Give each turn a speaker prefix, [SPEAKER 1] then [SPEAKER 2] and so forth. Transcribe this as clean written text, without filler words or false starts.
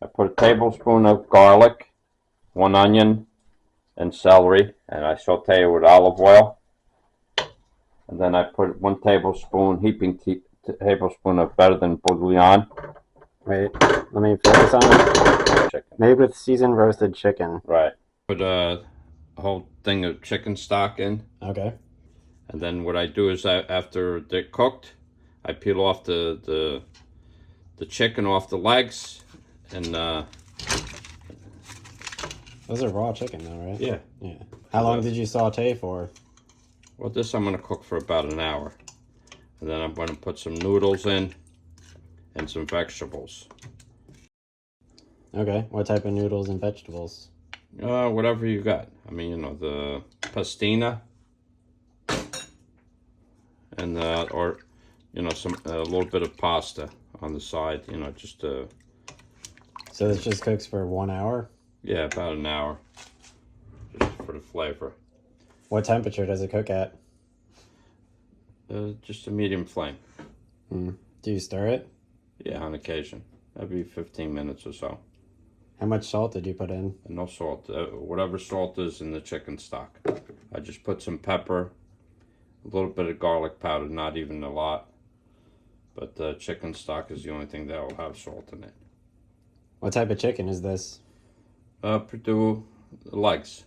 [SPEAKER 1] I put a tablespoon of garlic, 1 onion, and celery, and I saute it with olive oil. And then I put 1 tablespoon, tablespoon of Than Bouillon.
[SPEAKER 2] Wait, let me focus on it.
[SPEAKER 1] Chicken.
[SPEAKER 2] Made with seasoned roasted chicken.
[SPEAKER 1] Right. Put a whole thing of chicken stock in.
[SPEAKER 2] Okay.
[SPEAKER 1] And then what I do is after they're cooked, I peel off the chicken off the legs, and
[SPEAKER 2] those are raw chicken though, right?
[SPEAKER 1] Yeah.
[SPEAKER 2] Yeah. How long did you saute for?
[SPEAKER 1] Well, this I'm gonna cook for about an hour, and then I'm gonna put some noodles in and some vegetables.
[SPEAKER 2] Okay. What type of noodles and vegetables?
[SPEAKER 1] Whatever you got. I mean, the pastina, and or some a little bit of pasta on the side. Just
[SPEAKER 2] So this just cooks for 1 hour?
[SPEAKER 1] Yeah, about an hour, just for the flavor.
[SPEAKER 2] What temperature does it cook at?
[SPEAKER 1] Just a medium flame.
[SPEAKER 2] Do you stir it?
[SPEAKER 1] Yeah, on occasion. Maybe 15 minutes or so.
[SPEAKER 2] How much salt did you put in?
[SPEAKER 1] And no salt. Whatever salt is in the chicken stock. I just put some pepper, a little bit of garlic powder, not even a lot. But chicken stock is the only thing that will have salt in it.
[SPEAKER 2] What type of chicken is this?
[SPEAKER 1] Perdue legs.